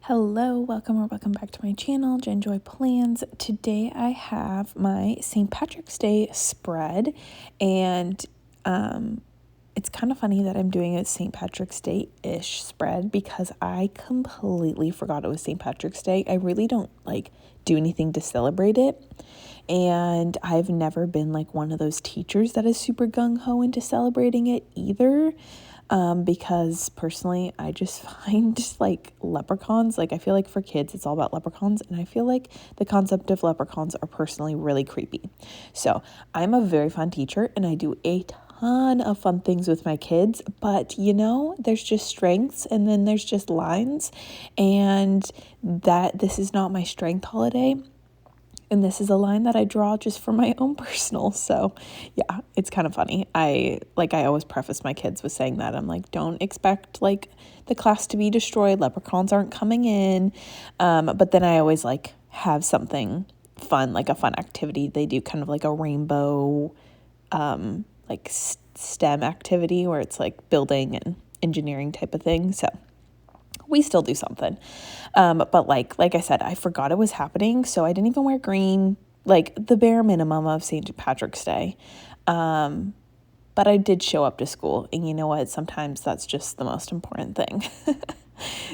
Hello, welcome back to my channel, Jen Joy Plans. Today I have my St. Patrick's Day spread, and it's kind of funny that I'm doing a St. Patrick's Day-ish spread because I completely forgot it was St. Patrick's Day. I really don't do anything to celebrate it, and I've never been one of those teachers that is super gung-ho into celebrating it either. Because personally, I just find leprechauns, I feel like for kids, it's all about leprechauns. And I feel like the concept of leprechauns are personally really creepy. So I'm a very fun teacher and I do a ton of fun things with my kids, but there's just strengths and then there's just lines, and that this is not my strength holiday. And this is a line that I draw just for my own personal. So yeah, it's kind of funny. I always preface my kids with saying that. I'm like, don't expect the class to be destroyed. Leprechauns aren't coming in. But then I always have something fun, a fun activity. They do kind of a rainbow, STEM activity where it's building and engineering type of thing. So we still do something. But like I said, I forgot it was happening. So I didn't even wear green, the bare minimum of St. Patrick's Day. But I did show up to school, and you know what? Sometimes that's just the most important thing.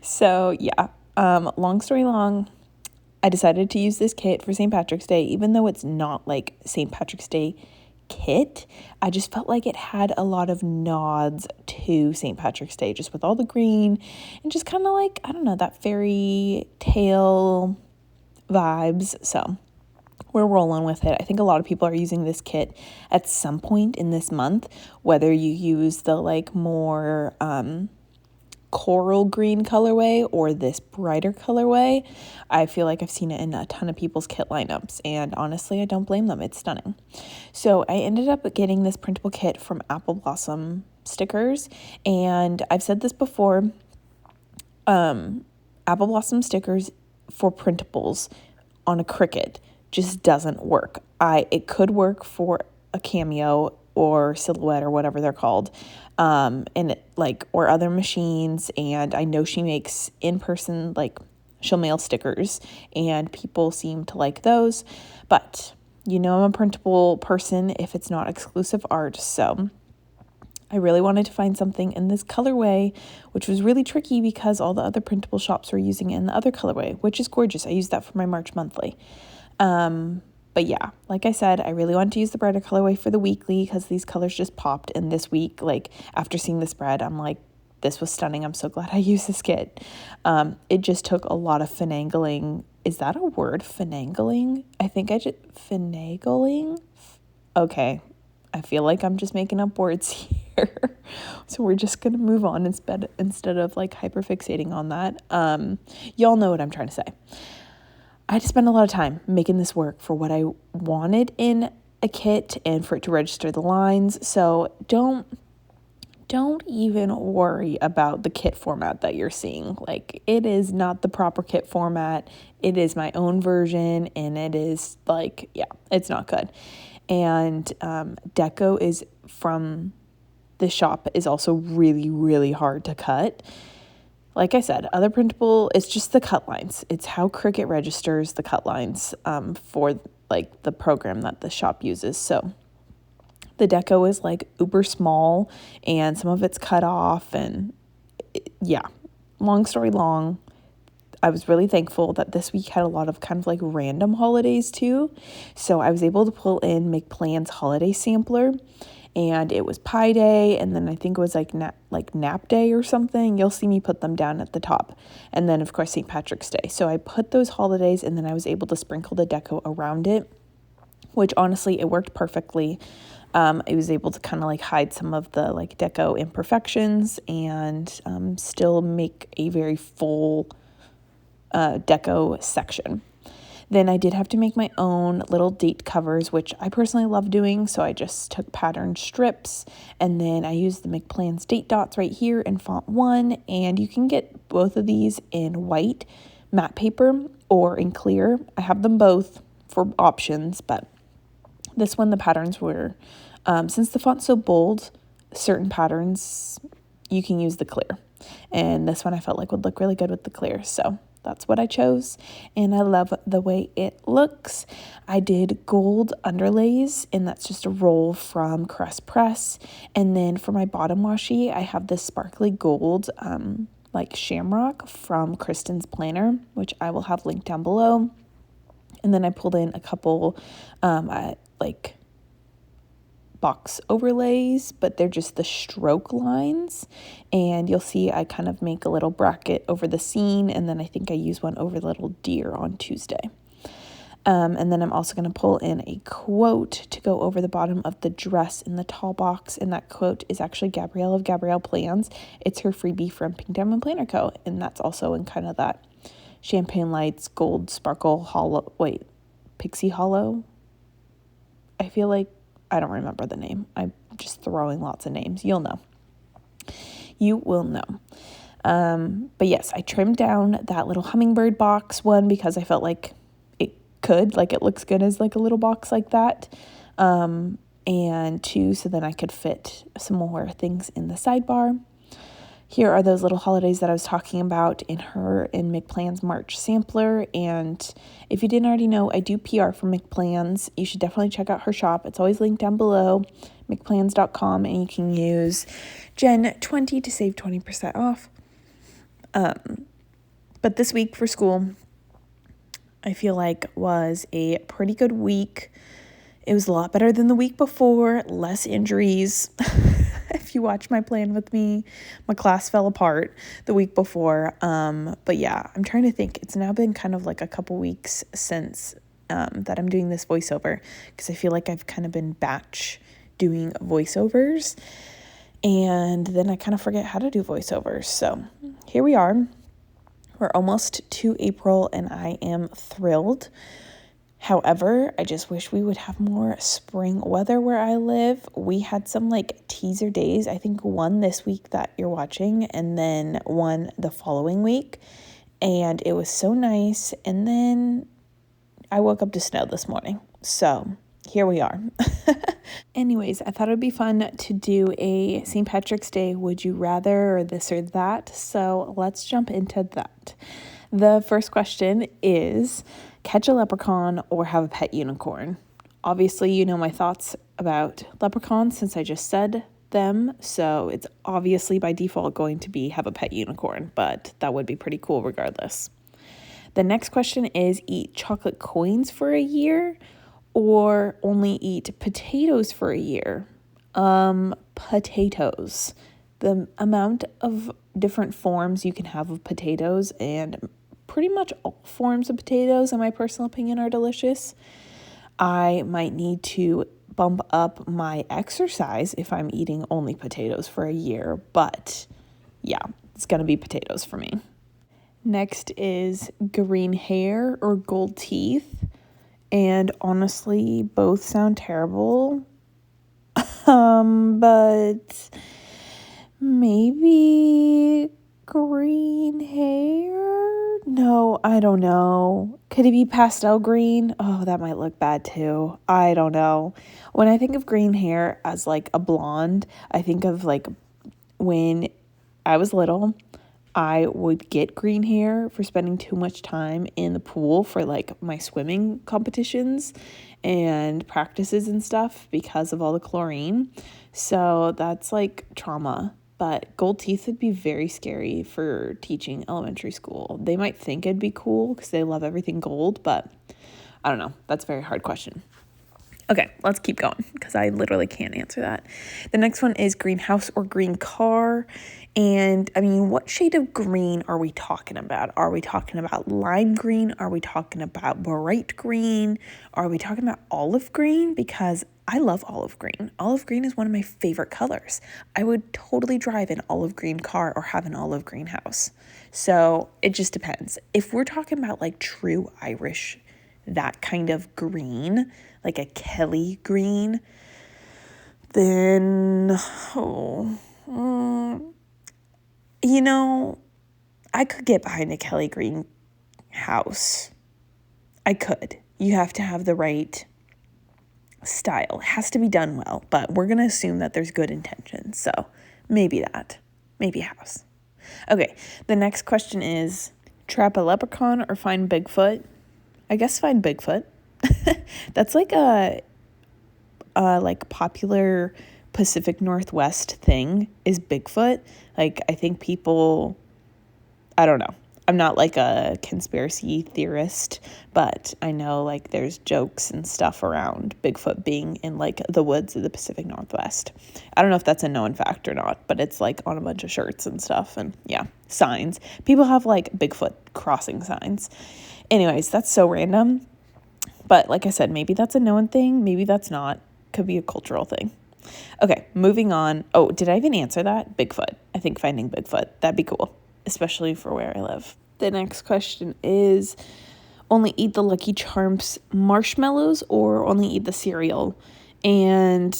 So yeah, long story long, I decided to use this kit for St. Patrick's Day, even though it's not St. Patrick's Day kit. I just felt like it had a lot of nods to St. Patrick's Day, just with all the green and just kind of I don't know, that fairy tale vibes. So we're rolling with it. I think a lot of people are using this kit at some point in this month, whether you use the more coral green colorway or this brighter colorway. I feel like I've seen it in a ton of people's kit lineups, and honestly, I don't blame them. It's stunning. So I ended up getting this printable kit from Apple Blossom Stickers, and I've said this before, Apple Blossom Stickers for printables on a Cricut just doesn't work. It could work for a Cameo or Silhouette or whatever they're called, and or other machines. And I know she makes in-person, she'll mail stickers, and people seem to like those. But I'm a printable person if it's not exclusive art. So I really wanted to find something in this colorway, which was really tricky because all the other printable shops were using it in the other colorway, which is gorgeous. I used that for my March monthly. But yeah, like I said, I really wanted to use the brighter colorway for the weekly because these colors just popped. And this week, after seeing the spread, I'm like, this was stunning. I'm so glad I used this kit. It just took a lot of finagling. Is that a word? Finagling? I think finagling? Okay. I feel like I'm just making up words here. So we're just going to move on instead of hyperfixating on that. Y'all know what I'm trying to say. I had to spend a lot of time making this work for what I wanted in a kit and for it to register the lines. So don't even worry about the kit format that you're seeing. It is not the proper kit format. It is my own version, and it is it's not good. And deco is from the shop is also really, really hard to cut. Like I said, other printable, it's just the cut lines. It's how Cricut registers the cut lines for the program that the shop uses. So the deco is uber small, and some of it's cut off, and yeah, long story long, I was really thankful that this week had a lot of kind of random holidays too. So I was able to pull in Make Plans holiday sampler, and it was Pi Day, and then I think it was Nap Day or something. You'll see me put them down at the top. And then of course St. Patrick's Day. So I put those holidays, and then I was able to sprinkle the deco around it, which honestly it worked perfectly. I was able to kind of hide some of the deco imperfections and still make a very full deco section. Then I did have to make my own little date covers, which I personally love doing. So I just took patterned strips, and then I used the Make Plans date dots right here in font 1. And you can get both of these in white matte paper or in clear. I have them both for options, but this one, the patterns were, since the font's so bold, certain patterns you can use the clear. And this one I felt would look really good with the clear. So that's what I chose, and I love the way it looks. I did gold underlays, and that's just a roll from Crest Press. And then for my bottom washi, I have this sparkly gold like shamrock from Kristen's Planner, which I will have linked down below. And then I pulled in a couple like box overlays, but they're just the stroke lines, and you'll see I kind of make a little bracket over the scene, and then I think I use one over the little deer on Tuesday. And then I'm also going to pull in a quote to go over the bottom of the dress in the tall box, and that quote is actually Gabrielle of Gabrielle Plans. It's her freebie from Pink Diamond Planner Co., and that's also in kind of that Champagne Lights Gold Sparkle Hollow, Pixie Hollow. I feel like, I don't remember the name. I'm just throwing lots of names. You'll know. You will know. But yes, I trimmed down that little hummingbird box, one, because I felt like it looks good as like a little box like that. And two, so then I could fit some more things in the sidebar. Here are those little holidays that I was talking about in McPlan's March sampler. And if you didn't already know, I do PR for McPlan's. You should definitely check out her shop. It's always linked down below, mcplans.com, and you can use Jen20 to save 20% off. But this week for school, I feel like was a pretty good week. It was a lot better than the week before, less injuries. If you watch my plan with me, my class fell apart the week before. But yeah, I'm trying to think. It's now been kind of like a couple weeks since that I'm doing this voiceover, because I feel like I've kind of been batch doing voiceovers, and then I kind of forget how to do voiceovers. So here we are. We're almost to April, and I am thrilled. However, I just wish we would have more spring weather where I live. We had some like teaser days, I think one this week that you're watching, and then one the following week. And it was so nice. And then I woke up to snow this morning. So here we are. Anyways, I thought it would be fun to do a St. Patrick's Day would you rather, or this or that. So let's jump into that. The first question is, catch a leprechaun or have a pet unicorn? Obviously, you know my thoughts about leprechauns since I just said them. So it's obviously by default going to be have a pet unicorn, but that would be pretty cool regardless. The next question is, eat chocolate coins for a year or only eat potatoes for a year? Potatoes. The amount of different forms you can have of potatoes, and pretty much all forms of potatoes, in my personal opinion, are delicious. I might need to bump up my exercise if I'm eating only potatoes for a year, but yeah, it's going to be potatoes for me. Next is green hair or gold teeth. And honestly, both sound terrible. But maybe green hair? No, I don't know. Could it be pastel green? Oh, that might look bad too. I don't know. When I think of green hair as like a blonde, I think of like when I was little, I would get green hair for spending too much time in the pool for like my swimming competitions and practices and stuff because of all the chlorine. So that's like trauma. But gold teeth would be very scary for teaching elementary school. They might think it'd be cool because they love everything gold, but I don't know. That's a very hard question. Okay, let's keep going because I literally can't answer that. The next one is greenhouse or green car. And I mean, what shade of green are we talking about? Are we talking about lime green? Are we talking about bright green? Are we talking about olive green? Because I love olive green. Olive green is one of my favorite colors. I would totally drive an olive green car or have an olive green house. So it just depends. If we're talking about like true Irish, that kind of green, like a Kelly green, then, I could get behind a Kelly green house. I could. You have to have the right style. It has to be done well, but we're going to assume that there's good intentions. So maybe that. Maybe a house. Okay, the next question is Trap a leprechaun or find Bigfoot? I guess find Bigfoot. That's like a like popular Pacific Northwest thing is Bigfoot. Like, I think people, I don't know. I'm not like a conspiracy theorist, but I know like there's jokes and stuff around Bigfoot being in like the woods of the Pacific Northwest. I don't know if that's a known fact or not, but it's like on a bunch of shirts and stuff, and yeah, signs. People have like Bigfoot crossing signs. Anyways, that's so random. But like I said, maybe that's a known thing, maybe that's not. Could be a cultural thing. Okay, moving on. Oh, did I even answer that? Bigfoot. I think finding Bigfoot. That'd be cool, especially for where I live. The next question is only eat the Lucky Charms marshmallows or only eat the cereal? And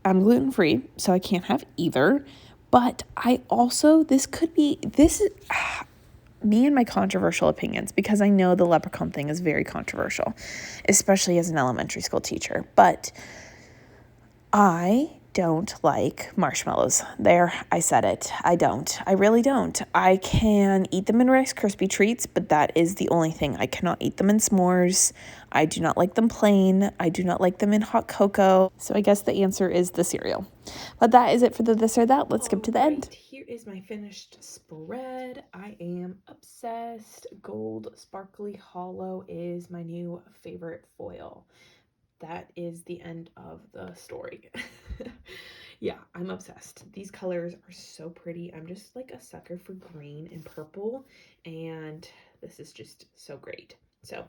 I'm gluten-free, so I can't have either. But I also, this is me and my controversial opinions, because I know the leprechaun thing is very controversial, especially as an elementary school teacher. But I don't like marshmallows. There, I said it. I don't. I really don't. I can eat them in Rice Krispie treats, but that is the only thing. I cannot eat them in s'mores. I do not like them plain. I do not like them in hot cocoa. So I guess the answer is the cereal. But that is it for the this or that. Let's skip to the end. Here is my finished spread. I am obsessed. Gold Sparkly Hollow is my new favorite foil. That is the end of the story. Yeah, I'm obsessed. These colors are so pretty. I'm just like a sucker for green and purple, and this is just so great. So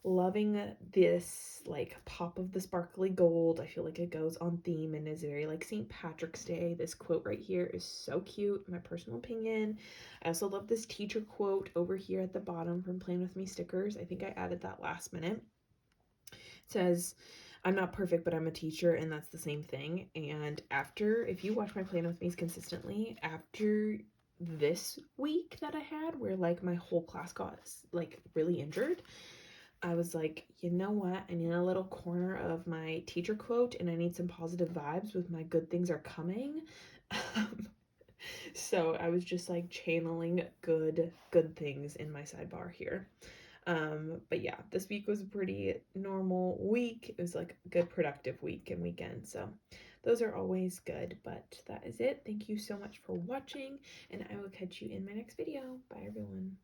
loving this like pop of the sparkly gold. I feel like it goes on theme and is very like St. Patrick's Day. This quote right here is so cute, in my personal opinion. I also love this teacher quote over here at the bottom from Playing With Me stickers. I think I added that last minute. It says, I'm not perfect, but I'm a teacher, and that's the same thing. And after, if you watch my Playing With Me's consistently, after this week that I had, where like my whole class got like really injured, I was like, you know what? I need a little corner of my teacher quote, and I need some positive vibes with my good things are coming. So I was just like channeling good things in my sidebar here. But yeah, this week was a pretty normal week. It was like a good productive week and weekend. So those are always good, but that is it. Thank you so much for watching, and I will catch you in my next video. Bye everyone.